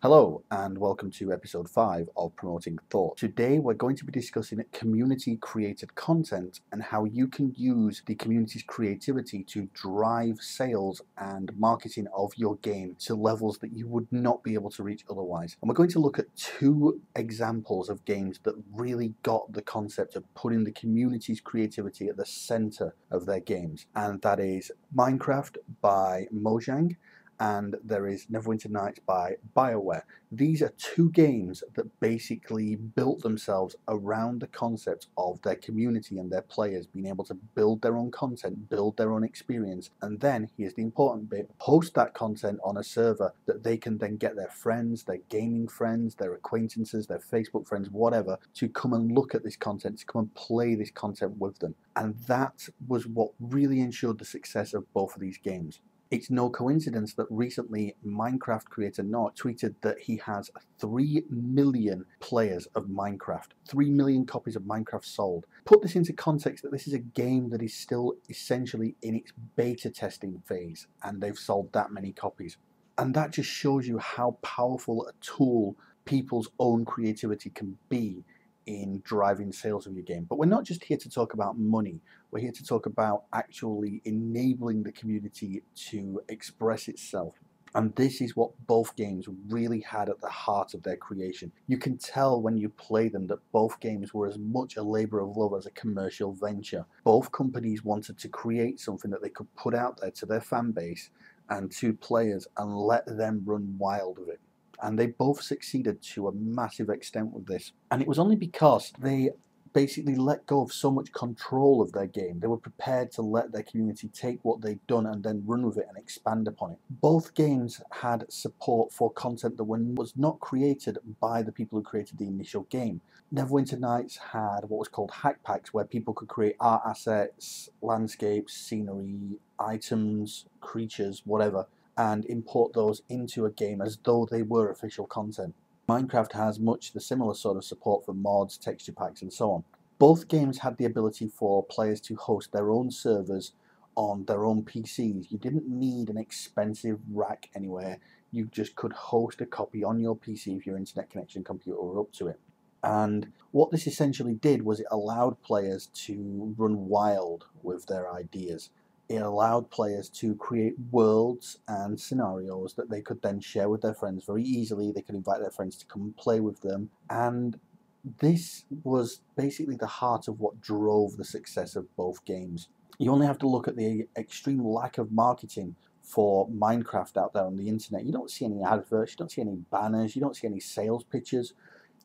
Hello and welcome to episode 5 of Promoting Thought. Today we're going to be discussing community created content and how you can use the community's creativity to drive sales and marketing of your game to levels that you would not be able to reach otherwise. And we're going to look at two examples of games that really got the concept of putting the community's creativity at the center of their games. And that is Minecraft by Mojang, and there is Neverwinter Nights by Bioware. These are two games that basically built themselves around the concept of their community and their players being able to build their own content, build their own experience, and then, here's the important bit, post that content on a server that they can then get their friends, their gaming friends, their acquaintances, their Facebook friends, whatever, to come and look at this content, to come and play this content with them. And that was what really ensured the success of both of these games. It's no coincidence that recently Minecraft creator Nort tweeted that he has 3 million players of Minecraft, 3 million copies of Minecraft sold. Put this into context that this is a game that is still essentially in its beta testing phase, and they've sold that many copies. And that just shows you how powerful a tool people's own creativity can be in driving sales of your game. But we're not just here to talk about money. We're here to talk about actually enabling the community to express itself. And this is what both games really had at the heart of their creation. You can tell when you play them that both games were as much a labor of love as a commercial venture. Both companies wanted to create something that they could put out there to their fan base and to players and let them run wild with it. And they both succeeded to a massive extent with this. And it was only because they basically let go of so much control of their game. They were prepared to let their community take what they'd done and then run with it and expand upon it. Both games had support for content that was not created by the people who created the initial game. Neverwinter Nights had what was called hack packs, where people could create art assets, landscapes, scenery, items, creatures, whatever, and import those into a game as though they were official content. Minecraft has much the similar sort of support for mods, texture packs, and so on. Both games had the ability for players to host their own servers on their own PCs. You didn't need an expensive rack anywhere. You just could host a copy on your PC if your internet connection computer were up to it. And what this essentially did was it allowed players to run wild with their ideas. It allowed players to create worlds and scenarios that they could then share with their friends very easily. They could invite their friends to come and play with them. And this was basically the heart of what drove the success of both games. You only have to look at the extreme lack of marketing for Minecraft out there on the internet. You don't see any adverts, you don't see any banners, you don't see any sales pictures.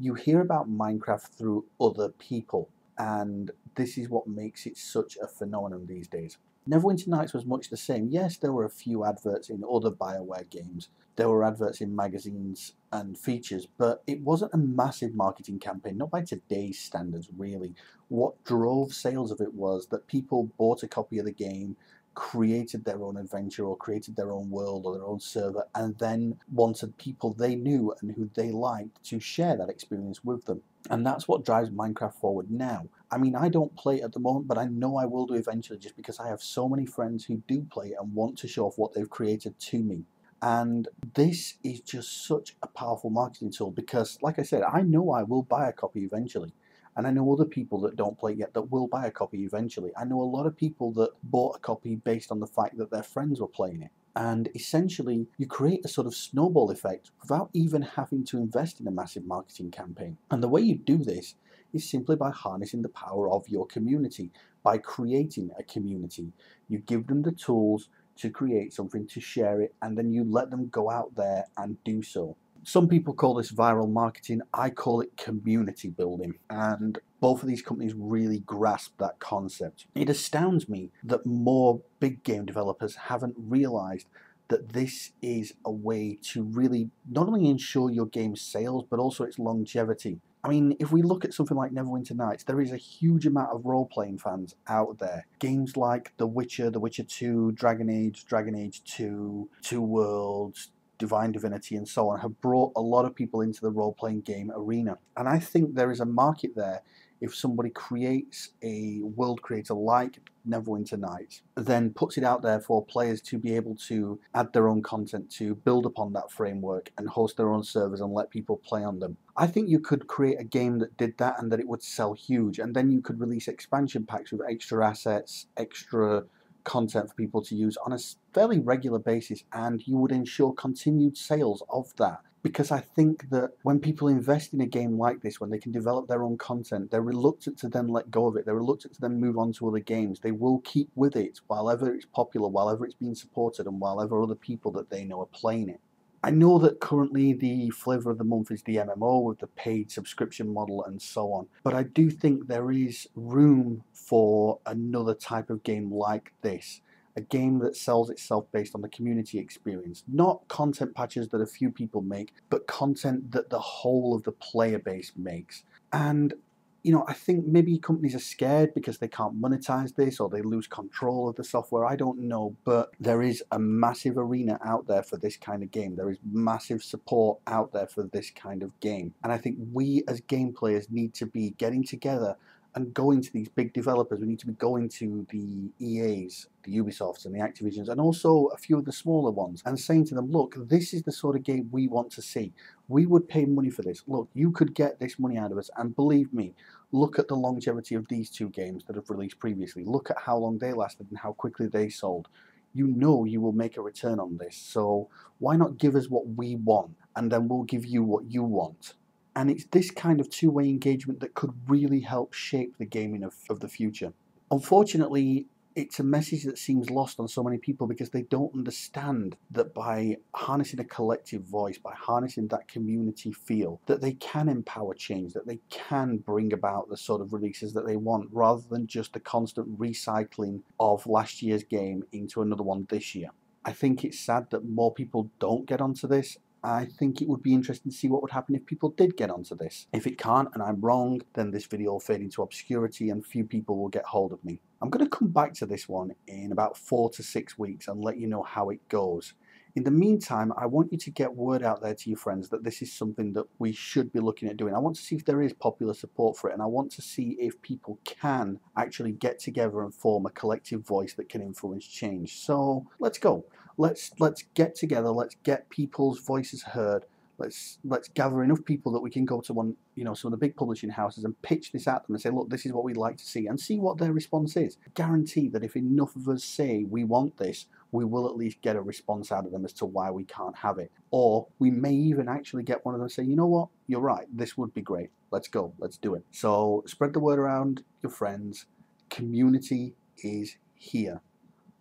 You hear about Minecraft through other people. And this is what makes it such a phenomenon these days. Neverwinter Nights was much the same. Yes, there were a few adverts in other Bioware games. There were adverts in magazines and features, but it wasn't a massive marketing campaign, not by today's standards, really. What drove sales of it was that people bought a copy of the game, created their own adventure or created their own world or their own server, and then wanted people they knew and who they liked to share that experience with them. And that's what drives Minecraft forward now. I mean, I don't play it at the moment, but I know I will do eventually, just because I have so many friends who do play it and want to show off what they've created to me. And this is just such a powerful marketing tool because, like I said, I know I will buy a copy eventually. And I know other people that don't play it yet that will buy a copy eventually. I know a lot of people that bought a copy based on the fact that their friends were playing it. And essentially, you create a sort of snowball effect without even having to invest in a massive marketing campaign. And the way you do this is simply by harnessing the power of your community, by creating a community. You give them the tools to create something, to share it, and then you let them go out there and do so. Some people call this viral marketing. I call it community building. And both of these companies really grasp that concept. It astounds me that more big game developers haven't realized that this is a way to really not only ensure your game's sales, but also its longevity. I mean, if we look at something like Neverwinter Nights, there is a huge amount of role-playing fans out there. Games like The Witcher 2, Dragon Age 2, Two Worlds, Divine Divinity and so on, have brought a lot of people into the role-playing game arena. And I think there is a market there if somebody creates a world creator like Neverwinter Nights, then puts it out there for players to be able to add their own content, to build upon that framework and host their own servers and let people play on them. I think you could create a game that did that and that it would sell huge, and then you could release expansion packs with extra assets, extra content for people to use on a fairly regular basis, and you would ensure continued sales of that. Because I think that when people invest in a game like this, when they can develop their own content, they're reluctant to then let go of it. They're reluctant to then move on to other games. They will keep with it while ever it's popular, while ever it's being supported, and while ever other people that they know are playing it. I know that currently the flavour of the month is the MMO with the paid subscription model and so on, but I do think there is room for another type of game like this. A game that sells itself based on the community experience. Not content patches that a few people make, but content that the whole of the player base makes. And you know, I think maybe companies are scared because they can't monetize this or they lose control of the software. I don't know, but there is a massive arena out there for this kind of game. There is massive support out there for this kind of game. And I think we as game players need to be getting together and going to these big developers. We need to be going to the EAs, the Ubisofts and the Activisions, and also a few of the smaller ones, and saying to them, look, this is the sort of game we want to see. We would pay money for this. Look, you could get this money out of us, and believe me, look at the longevity of these two games that have released previously. Look at how long they lasted and how quickly they sold. You know you will make a return on this, so why not give us what we want, and then we'll give you what you want. And it's this kind of two-way engagement that could really help shape the gaming of the future. Unfortunately, it's a message that seems lost on so many people because they don't understand that by harnessing a collective voice, by harnessing that community feel, that they can empower change, that they can bring about the sort of releases that they want, rather than just the constant recycling of last year's game into another one this year. I think it's sad that more people don't get onto this. I think it would be interesting to see what would happen if people did get onto this. If it can't and I'm wrong, then this video will fade into obscurity and few people will get hold of me. I'm going to come back to this one in about 4 to 6 weeks and let you know how it goes. In the meantime, I want you to get word out there to your friends that this is something that we should be looking at doing. I want to see if there is popular support for it, and I want to see if people can actually get together and form a collective voice that can influence change. So let's go. Let's get together. Let's get people's voices heard. Let's gather enough people that we can go to some of the big publishing houses and pitch this at them and say, look, this is what we'd like to see, and see what their response is. Guarantee that if enough of us say we want this, we will at least get a response out of them as to why we can't have it. Or we may even actually get one of them say, you know what, you're right, this would be great. Let's go, let's do it. So spread the word around your friends. Community is here.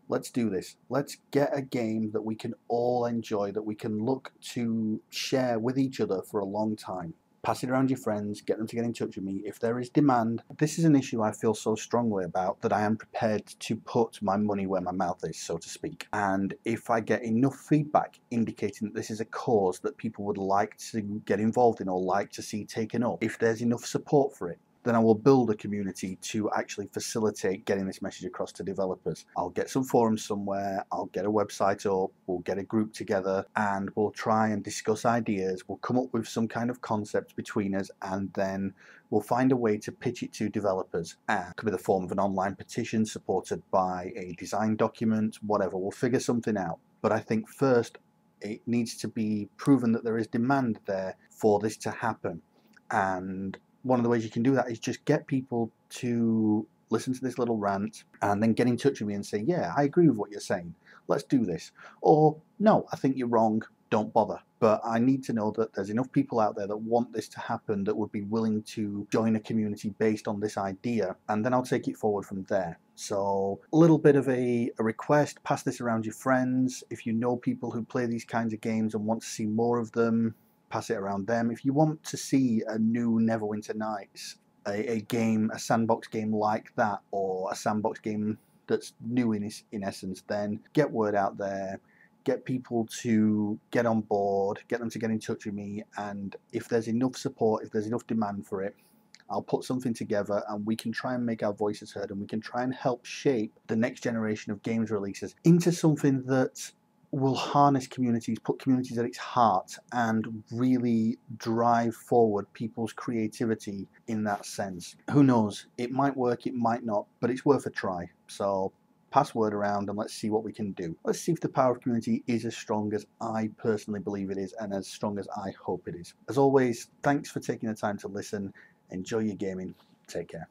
Let's do this. Let's get a game that we can all enjoy, that we can look to share with each other for a long time. Pass it around your friends, get them to get in touch with me. If there is demand, this is an issue I feel so strongly about that I am prepared to put my money where my mouth is, so to speak. And if I get enough feedback indicating that this is a cause that people would like to get involved in or like to see taken up, if there's enough support for it, then I will build a community to actually facilitate getting this message across to developers. I'll get some forums somewhere, I'll get a website up, we'll get a group together, and we'll try and discuss ideas. We'll come up with some kind of concept between us, and then we'll find a way to pitch it to developers. And it could be the form of an online petition supported by a design document, whatever. We'll figure something out. But I think first it needs to be proven that there is demand there for this to happen. And one of the ways you can do that is just get people to listen to this little rant and then get in touch with me and say, yeah, I agree with what you're saying. Let's do this. Or, no, I think you're wrong. Don't bother. But I need to know that there's enough people out there that want this to happen, that would be willing to join a community based on this idea, and then I'll take it forward from there. So a little bit of a request, pass this around your friends. If you know people who play these kinds of games and want to see more of them, pass it around them. If you want to see a new Neverwinter Nights, a game, a sandbox game like that, or a sandbox game that's new in essence, then get word out there, get people to get on board, get them to get in touch with me, and if there's enough support, if there's enough demand for it, I'll put something together and we can try and make our voices heard, and we can try and help shape the next generation of games releases into something that will harness communities, put communities at its heart, and really drive forward people's creativity in that sense. Who knows? It might work, it might not, but it's worth a try. So pass word around and let's see what we can do. Let's see if the power of community is as strong as I personally believe it is and as strong as I hope it is. As always, thanks for taking the time to listen. Enjoy your gaming. Take care.